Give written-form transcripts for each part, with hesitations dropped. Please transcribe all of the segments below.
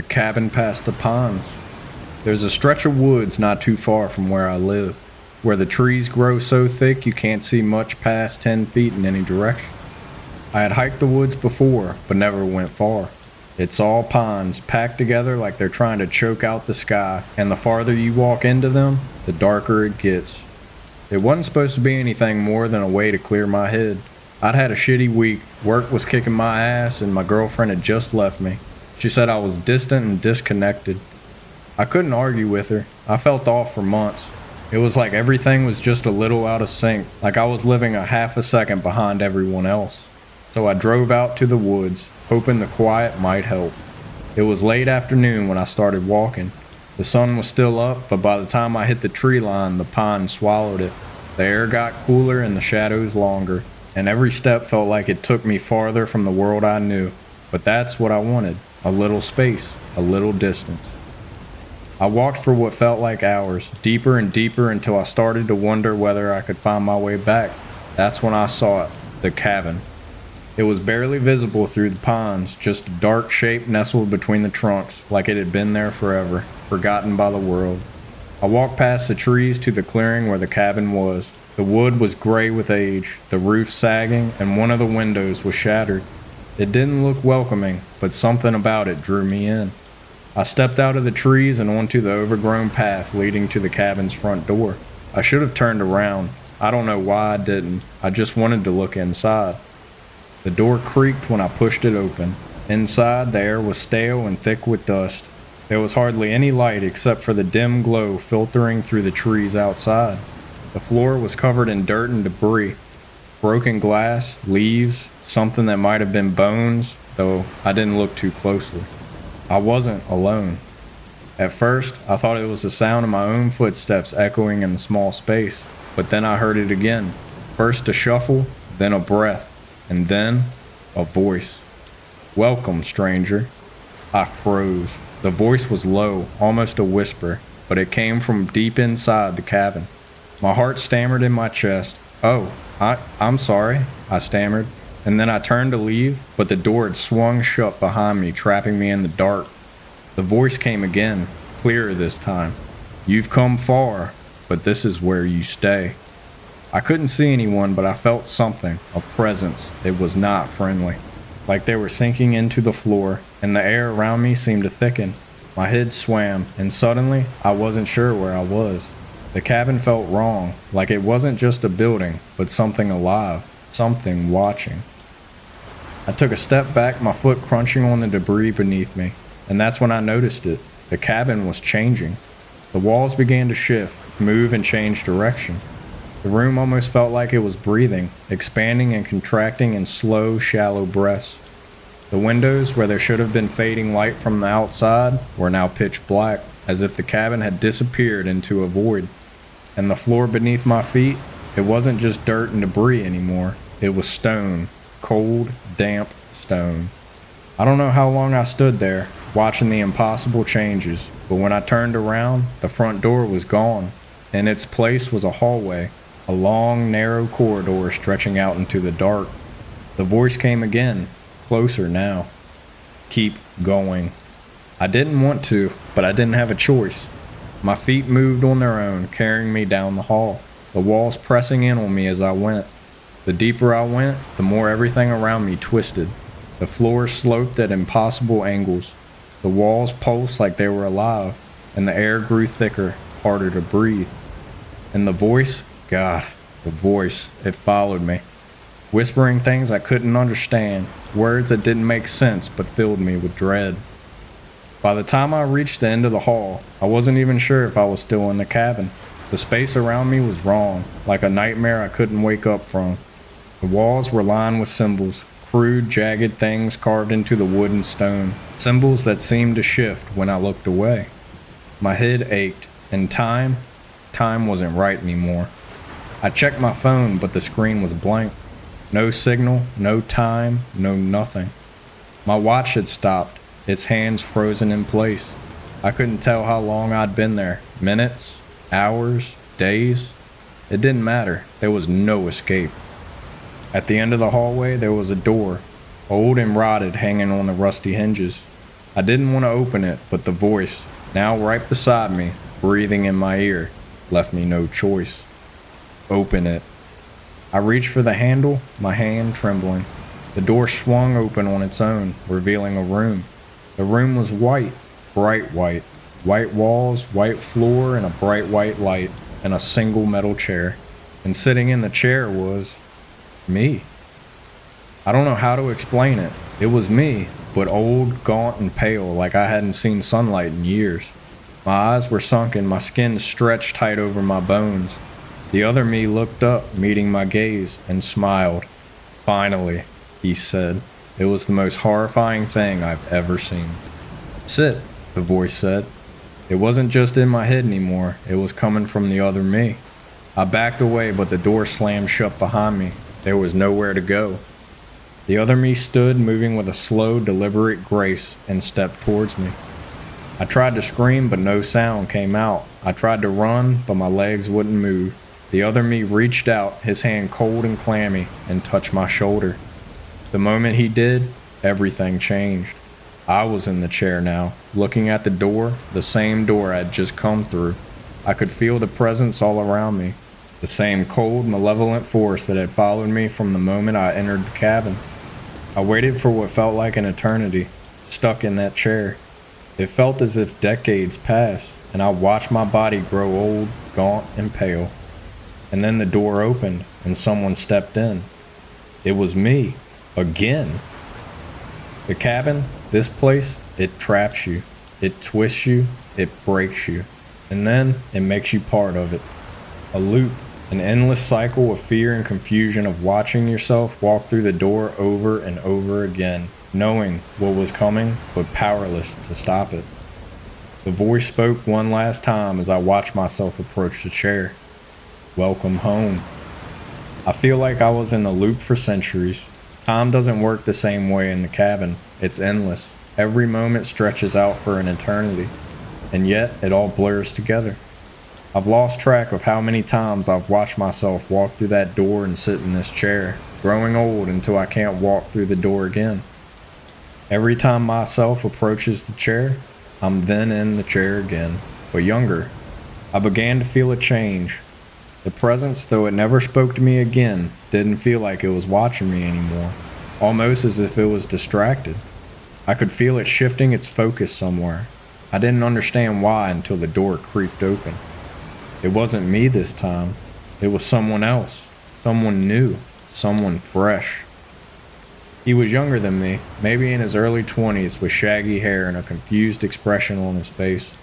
cabin past the ponds. There's a stretch of woods not too far from where I live, where the trees grow so thick you can't see much past 10 feet in any direction. I had hiked the woods before, but never went far. It's all ponds, packed together like they're trying to choke out the sky, and the farther you walk into them, the darker it gets. It wasn't supposed to be anything more than a way to clear my head. I'd had a shitty week, work was kicking my ass, and my girlfriend had just left me. She said I was distant and disconnected. I couldn't argue with her. I felt off for months. It was like everything was just a little out of sync, like I was living a half a second behind everyone else. So I drove out to the woods, hoping the quiet might help. It was late afternoon when I started walking. The sun was still up, but by the time I hit the tree line, the pine swallowed it. The air got cooler and the shadows longer, and every step felt like it took me farther from the world I knew. But that's what I wanted, a little space, a little distance. I walked for what felt like hours, deeper and deeper until I started to wonder whether I could find my way back. That's when I saw it, the cabin. It was barely visible through the ponds, just a dark shape nestled between the trunks, like it had been there forever, forgotten by the world. I walked past the trees to the clearing where the cabin was. The wood was gray with age, the roof sagging, and one of the windows was shattered. It didn't look welcoming, but something about it drew me in. I stepped out of the trees and onto the overgrown path leading to the cabin's front door. I should have turned around. I don't know why I didn't. I just wanted to look inside. The door creaked when I pushed it open. Inside, the air was stale and thick with dust. There was hardly any light except for the dim glow filtering through the trees outside. The floor was covered in dirt and debris. Broken glass, leaves, something that might have been bones, though I didn't look too closely. I wasn't alone. At first, I thought it was the sound of my own footsteps echoing in the small space, but then I heard it again. First a shuffle, then a breath, and then a voice. "Welcome, stranger." I froze. The voice was low, almost a whisper, but it came from deep inside the cabin. My heart stammered in my chest. "Oh, I'm sorry," I stammered. And then I turned to leave, but the door had swung shut behind me, trapping me in the dark. The voice came again, clearer this time. "You've come far, but this is where you stay." I couldn't see anyone, but I felt something, a presence. It was not friendly. Like they were sinking into the floor, and the air around me seemed to thicken. My head swam, and suddenly, I wasn't sure where I was. The cabin felt wrong, like it wasn't just a building, but something alive, something watching. I took a step back, my foot crunching on the debris beneath me, and that's when I noticed it. The cabin was changing. The walls began to shift, move, and change direction. The room almost felt like it was breathing, expanding and contracting in slow, shallow breaths. The windows, where there should have been fading light from the outside, were now pitch black, as if the cabin had disappeared into a void. And the floor beneath my feet, it wasn't just dirt and debris anymore. It was stone. Cold, damp stone. I don't know how long I stood there, watching the impossible changes, but when I turned around, the front door was gone. In its place was a hallway, a long, narrow corridor stretching out into the dark. The voice came again, closer now. "Keep going." I didn't want to, but I didn't have a choice. My feet moved on their own, carrying me down the hall, the walls pressing in on me as I went. The deeper I went, the more everything around me twisted. The floor sloped at impossible angles. The walls pulsed like they were alive, and the air grew thicker, harder to breathe. And the voice, God, the voice, it followed me, whispering things I couldn't understand, words that didn't make sense but filled me with dread. By the time I reached the end of the hall, I wasn't even sure if I was still in the cabin. The space around me was wrong, like a nightmare I couldn't wake up from. The walls were lined with symbols, crude, jagged things carved into the wood and stone, symbols that seemed to shift when I looked away. My head ached, and time wasn't right anymore. I checked my phone, but the screen was blank. No signal, no time, no nothing. My watch had stopped, its hands frozen in place. I couldn't tell how long I'd been there, minutes, hours, days. It didn't matter, there was no escape. At the end of the hallway, there was a door, old and rotted, hanging on the rusty hinges. I didn't want to open it, but the voice, now right beside me, breathing in my ear, left me no choice. Open it. I reached for the handle, my hand trembling. The door swung open on its own, revealing a room. The room was white, bright white. White walls, white floor, and a bright white light, and a single metal chair. And sitting in the chair was me. I don't know how to explain it. It was me, but old, gaunt, and pale, like I hadn't seen sunlight in years. My eyes were sunken, my skin stretched tight over my bones. The other me looked up, meeting my gaze, and smiled. Finally, he said. It was the most horrifying thing I've ever seen. Sit, the voice said. It wasn't just in my head anymore, it was coming from the other me. I backed away, but the door slammed shut behind me. There was nowhere to go. The other me stood, moving with a slow, deliberate grace, and stepped towards me. I tried to scream, but no sound came out. I tried to run, but my legs wouldn't move. The other me reached out, his hand cold and clammy, and touched my shoulder. The moment he did, everything changed. I was in the chair now, looking at the door, the same door I'd just come through. I could feel the presence all around me, the same cold, malevolent force that had followed me from the moment I entered the cabin. I waited for what felt like an eternity, stuck in that chair. It felt as if decades passed, and I watched my body grow old, gaunt, and pale. And then the door opened, and someone stepped in. It was me, again. The cabin, this place, it traps you, it twists you, it breaks you, and then it makes you part of it. A loop, an endless cycle of fear and confusion of watching yourself walk through the door over and over again, knowing what was coming, but powerless to stop it. The voice spoke one last time as I watched myself approach the chair. Welcome home. I feel like I was in a loop for centuries. Time doesn't work the same way in the cabin. It's endless. Every moment stretches out for an eternity, and yet it all blurs together. I've lost track of how many times I've watched myself walk through that door and sit in this chair, growing old until I can't walk through the door again. Every time myself approaches the chair, I'm then in the chair again, but younger. I began to feel a change. The presence, though it never spoke to me again, didn't feel like it was watching me anymore, almost as if it was distracted. I could feel it shifting its focus somewhere. I didn't understand why until the door creaked open. It wasn't me this time. It was someone else, someone new, someone fresh. He was younger than me, maybe in his early 20s, with shaggy hair and a confused expression on his face.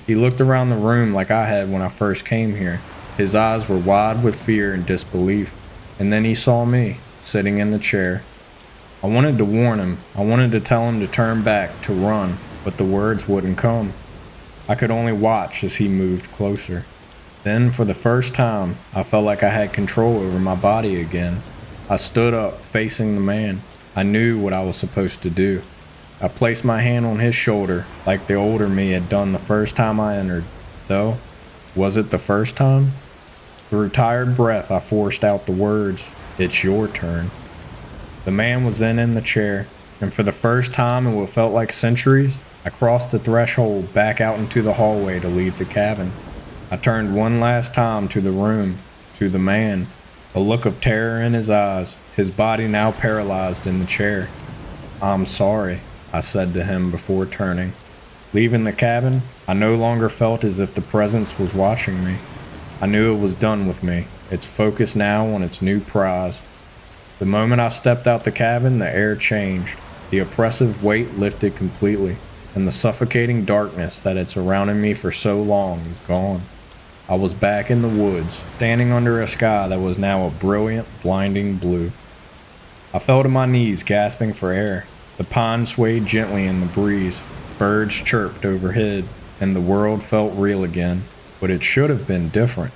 He looked around the room like I had when I first came here. His eyes were wide with fear and disbelief, and then he saw me, sitting in the chair. I wanted to warn him. I wanted to tell him to turn back, to run, but the words wouldn't come. I could only watch as he moved closer. Then, for the first time, I felt like I had control over my body again. I stood up, facing the man. I knew what I was supposed to do. I placed my hand on his shoulder, like the older me had done the first time I entered. Though, was it the first time? Through tired breath, I forced out the words, "It's your turn." The man was then in the chair, and for the first time in what felt like centuries, I crossed the threshold back out into the hallway to leave the cabin. I turned one last time to the room, to the man, a look of terror in his eyes, his body now paralyzed in the chair. "I'm sorry," I said to him before turning. Leaving the cabin, I no longer felt as if the presence was watching me. I knew it was done with me, its focus now on its new prize. The moment I stepped out the cabin, the air changed. The oppressive weight lifted completely, and the suffocating darkness that had surrounded me for so long was gone. I was back in the woods, standing under a sky that was now a brilliant, blinding blue. I fell to my knees, gasping for air. The pines swayed gently in the breeze. Birds chirped overhead, and the world felt real again. But it should have been different.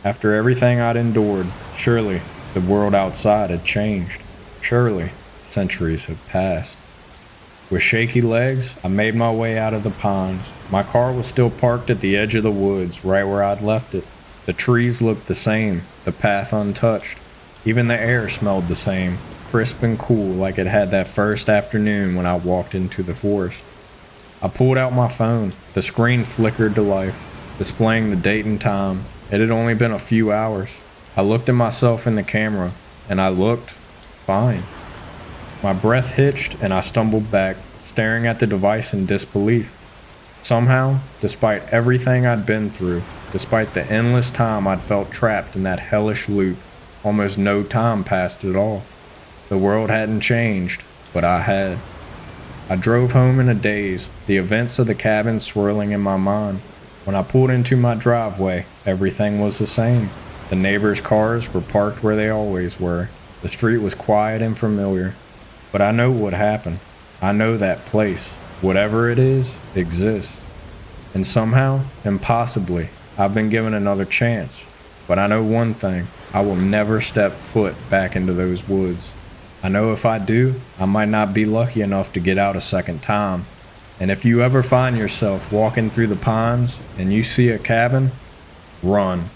After everything I'd endured, surely the world outside had changed. Surely centuries had passed. With shaky legs, I made my way out of the pines. My car was still parked at the edge of the woods, right where I'd left it. The trees looked the same, the path untouched. Even the air smelled the same, crisp and cool like it had that first afternoon when I walked into the forest. I pulled out my phone. The screen flickered to life, displaying the date and time. It had only been a few hours. I looked at myself in the camera, and I looked fine. My breath hitched, and I stumbled back, staring at the device in disbelief. Somehow, despite everything I'd been through, despite the endless time I'd felt trapped in that hellish loop, almost no time passed at all. The world hadn't changed, but I had. I drove home in a daze, the events of the cabin swirling in my mind. When I pulled into my driveway, everything was the same. The neighbors' cars were parked where they always were. The street was quiet and familiar. But I know what happened. I know that place, whatever it is, exists. And somehow, impossibly, I've been given another chance. But I know one thing, I will never step foot back into those woods. I know if I do, I might not be lucky enough to get out a second time. And if you ever find yourself walking through the pines and you see a cabin, run.